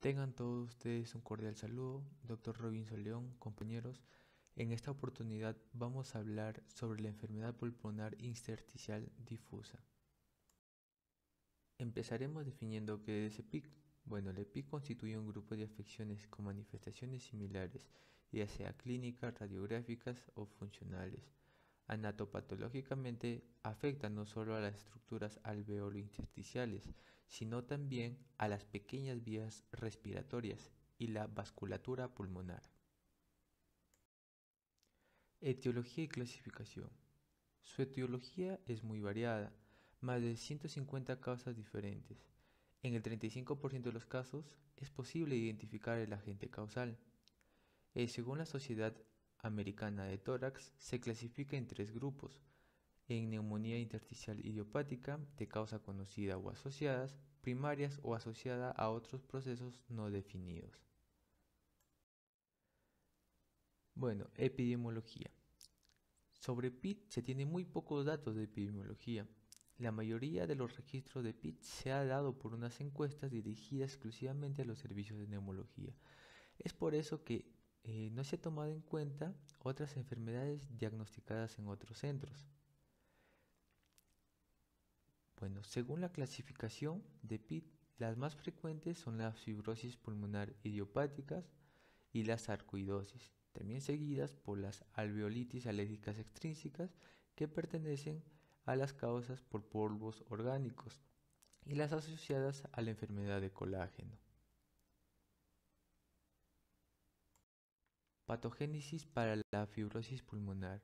Tengan todos ustedes un cordial saludo, Dr. Robinson León, compañeros. En esta oportunidad vamos a hablar sobre la enfermedad pulmonar intersticial difusa. Empezaremos definiendo qué es EPIC. Bueno, el EPIC constituye un grupo de afecciones con manifestaciones similares, ya sea clínicas, radiográficas o funcionales. Anatopatológicamente afecta no solo a las estructuras alveolo-intersticiales, sino también a las pequeñas vías respiratorias y la vasculatura pulmonar. Etiología y clasificación. Su etiología es muy variada, más de 150 causas diferentes. En el 35% de los casos es posible identificar el agente causal. Según la Sociedad Americana de Tórax, se clasifica en tres grupos: en neumonía intersticial idiopática de causa conocida o asociadas, primarias o asociada a otros procesos no definidos. Bueno, epidemiología. Sobre PIT se tiene muy pocos datos de epidemiología. La mayoría de los registros de PIT se ha dado por unas encuestas dirigidas exclusivamente a los servicios de neumología. Es por eso que no se ha tomado en cuenta otras enfermedades diagnosticadas en otros centros. Bueno, según la clasificación de PIT, las más frecuentes son las fibrosis pulmonar idiopáticas y la sarcoidosis, también seguidas por las alveolitis alérgicas extrínsecas, que pertenecen a las causas por polvos orgánicos, y las asociadas a la enfermedad de colágeno. Patogénesis para la fibrosis pulmonar.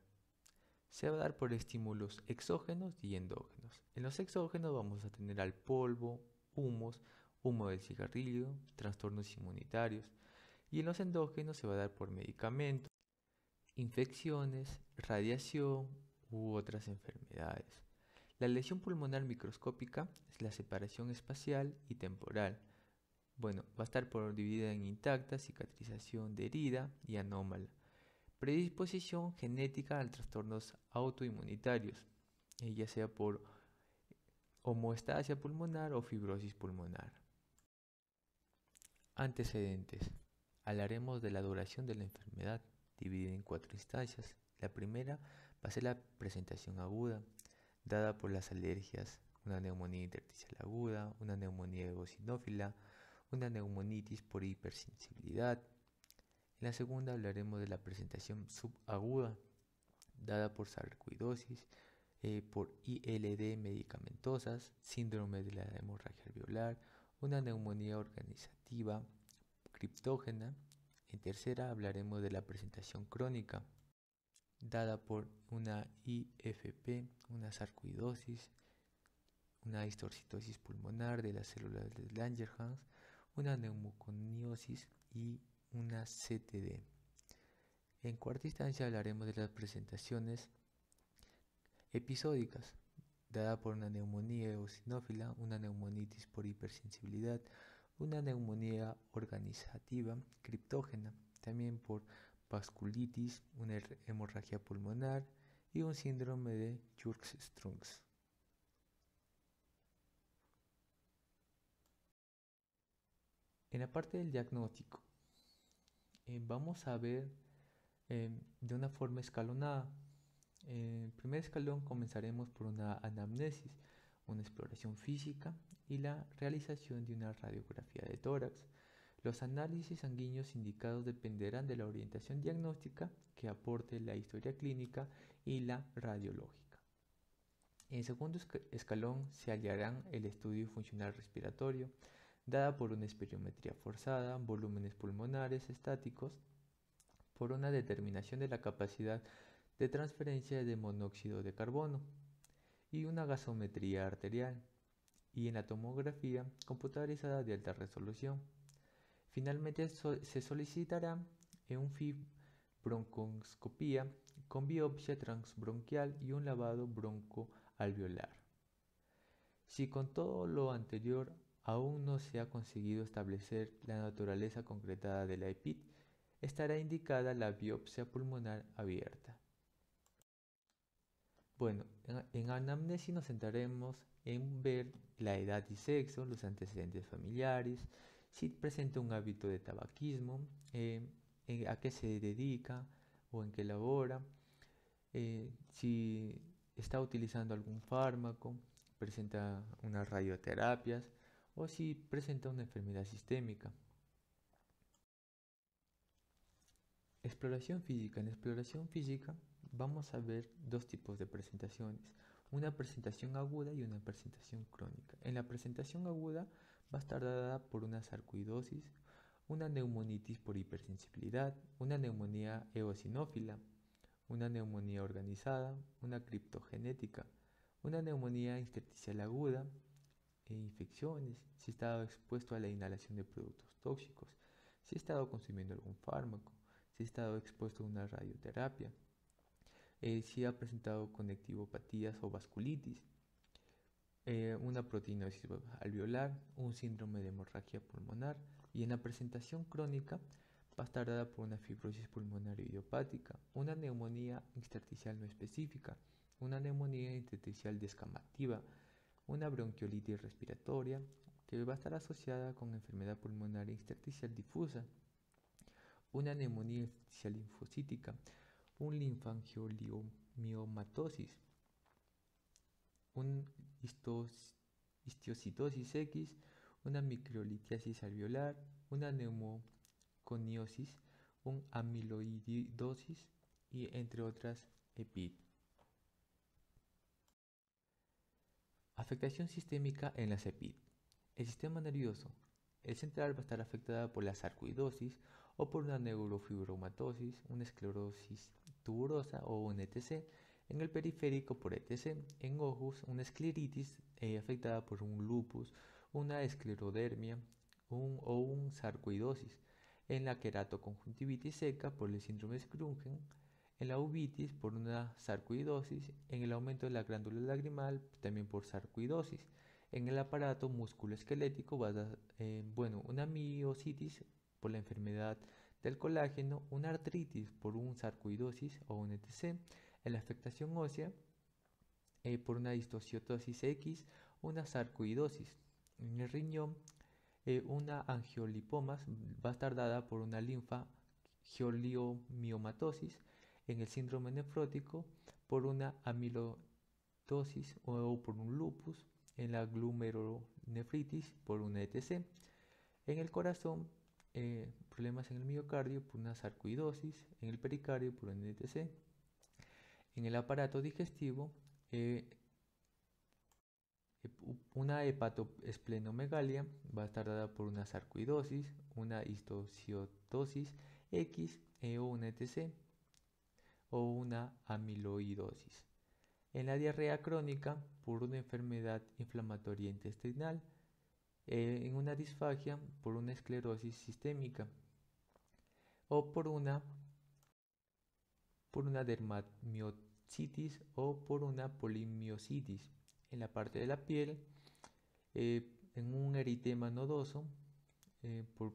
Se va a dar por estímulos exógenos y endógenos. En los exógenos vamos a tener al polvo, humos, humo del cigarrillo, trastornos inmunitarios. Y en los endógenos se va a dar por medicamentos, infecciones, radiación u otras enfermedades. La lesión pulmonar microscópica es la separación espacial y temporal. Bueno, va a estar dividida en intacta, cicatrización de herida y anómala. Predisposición genética a trastornos autoinmunitarios, ya sea por homeostasia pulmonar o fibrosis pulmonar. Antecedentes. Hablaremos de la duración de la enfermedad, dividida en 4 instancias. La primera va a ser la presentación aguda, dada por las alergias: una neumonía intersticial aguda, una neumonía eosinófila, una neumonitis por hipersensibilidad. En la segunda hablaremos de la presentación subaguda, dada por sarcoidosis, por ILD medicamentosas, síndrome de la hemorragia alveolar, una neumonía organizativa criptógena. En tercera hablaremos de la presentación crónica, dada por una IFP, una sarcoidosis, una histocitosis pulmonar de las células de Langerhans, una neumoconiosis y una CTD. En cuarta instancia hablaremos de las presentaciones episódicas, dada por una neumonía eosinófila, una neumonitis por hipersensibilidad, una neumonía organizativa criptógena, también por vasculitis, una hemorragia pulmonar y un síndrome de Churg-Strunz. En la parte del diagnóstico, vamos a ver de una forma escalonada. En el primer escalón comenzaremos por una anamnesis, una exploración física y la realización de una radiografía de tórax. Los análisis sanguíneos indicados dependerán de la orientación diagnóstica que aporte la historia clínica y la radiológica. En segundo escalón se hallarán el estudio funcional respiratorio, dada por una espirometría forzada, volúmenes pulmonares estáticos, por una determinación de la capacidad de transferencia de monóxido de carbono y una gasometría arterial, y en la tomografía computarizada de alta resolución. Finalmente se solicitará un fibrobroncoscopía con biopsia transbronquial y un lavado broncoalveolar. Si con todo lo anterior aún no se ha conseguido establecer la naturaleza concretada de la EPIT, estará indicada la biopsia pulmonar abierta. Bueno, en anamnesis nos centraremos en ver la edad y sexo, los antecedentes familiares, si presenta un hábito de tabaquismo, a qué se dedica o en qué labora, si está utilizando algún fármaco, presenta unas radioterapias o si presenta una enfermedad sistémica. Exploración física. En exploración física vamos a ver dos tipos de presentaciones, una presentación aguda y una presentación crónica. En la presentación aguda va a estar dada por una sarcoidosis, una neumonitis por hipersensibilidad, una neumonía eosinófila, una neumonía organizada, una criptogenética, una neumonía intersticial aguda, infecciones, si ha estado expuesto a la inhalación de productos tóxicos, si ha estado consumiendo algún fármaco, si ha estado expuesto a una radioterapia, si ha presentado conectivopatías o vasculitis, una proteinosis alveolar, un síndrome de hemorragia pulmonar, y en la presentación crónica va a estar dada por una fibrosis pulmonar idiopática, una neumonía intersticial no específica, una neumonía intersticial descamativa, una bronquiolitis respiratoria que va a estar asociada con enfermedad pulmonar intersticial difusa, una neumonía intersticial linfocítica, un linfangioliomatosis, un histiocytosis X, una microlitiasis alveolar, una neumoconiosis, un amiloidosis y entre otras EPID. Afectación sistémica en las EPID. El sistema nervioso. El central va a estar afectada por la sarcoidosis o por una neurofibromatosis, una esclerosis tuberosa o un ETC. En el periférico por ETC. En ojos, una escleritis afectada por un lupus, una esclerodermia o un sarcoidosis. En la queratoconjuntivitis seca por el síndrome de Sjögren. En la uvitis por una sarcoidosis, en el aumento de la glándula lagrimal también por sarcoidosis, en el aparato musculoesquelético va a dar, una miositis por la enfermedad del colágeno, una artritis por un sarcoidosis o un ETC, en la afectación ósea por una histiocytosis X, una sarcoidosis, en el riñón una angiolipomas va a estar dada por una linfangioliomatosis, en el síndrome nefrótico por una amiloidosis o por un lupus, en la glomerulonefritis por una ETC, en el corazón problemas en el miocardio por una sarcoidosis, en el pericardio por una ETC, en el aparato digestivo una hepatoesplenomegalia va a estar dada por una sarcoidosis, una histiocytosis X o una ETC o una amiloidosis. En la diarrea crónica por una enfermedad inflamatoria intestinal, en una disfagia por una esclerosis sistémica o por una dermatomiositis o por una polimiositis. En la parte de la piel, en un eritema nodoso, por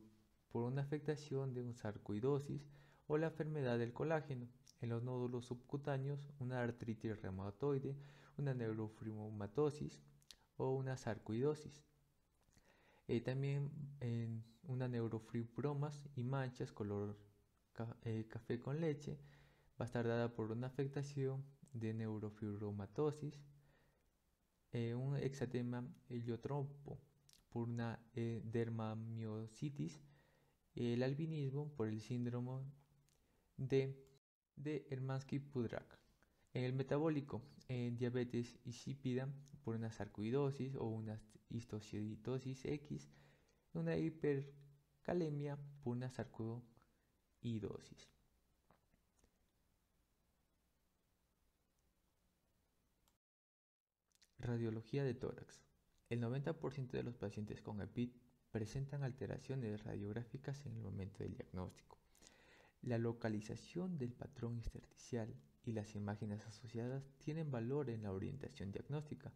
una afectación de un sarcoidosis o la enfermedad del colágeno. En los nódulos subcutáneos, una artritis reumatoide, una neurofibromatosis o una sarcoidosis. También en una neurofibromas y manchas color café con leche va a estar dada por una afectación de neurofibromatosis, un exantema heliotropo por una dermamiositis, el albinismo por el síndrome de Hermansky-Pudrak. En el metabólico, en diabetes insípida por una sarcoidosis o una histiocytosis X, una hipercalemia por una sarcoidosis. Radiología de tórax. El 90% de los pacientes con EPID presentan alteraciones radiográficas en el momento del diagnóstico. La localización del patrón intersticial y las imágenes asociadas tienen valor en la orientación diagnóstica.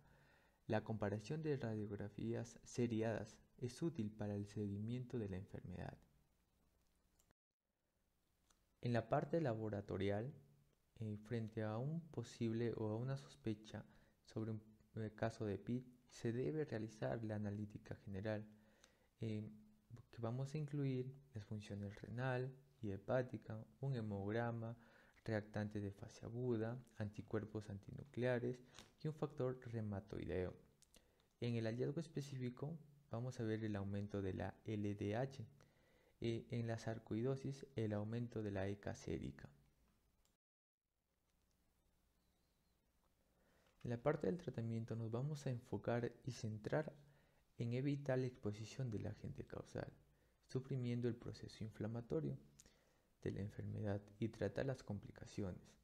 La comparación de radiografías seriadas es útil para el seguimiento de la enfermedad. En la parte laboratorial, frente a un posible o a una sospecha sobre un caso de EPID, se debe realizar la analítica general, que que vamos a incluir las funciones renal y hepática, un hemograma, reactantes de fase aguda, anticuerpos antinucleares y un factor reumatoideo. En el hallazgo específico vamos a ver el aumento de la LDH, en la sarcoidosis el aumento de la ECA sérica. En la parte del tratamiento nos vamos a enfocar y centrar en evitar la exposición del agente causal, suprimiendo el proceso inflamatorio de la enfermedad y tratar las complicaciones.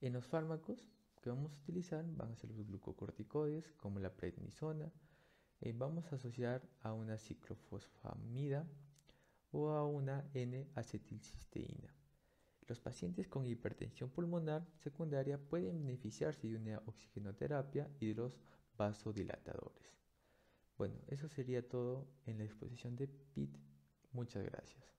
En los fármacos que vamos a utilizar van a ser los glucocorticoides como la prednisona. Vamos a asociar a una ciclofosfamida o a una N-acetilcisteína. Los pacientes con hipertensión pulmonar secundaria pueden beneficiarse de una oxigenoterapia y de los vasodilatadores. Bueno, eso sería todo en la exposición de PIT. Muchas gracias.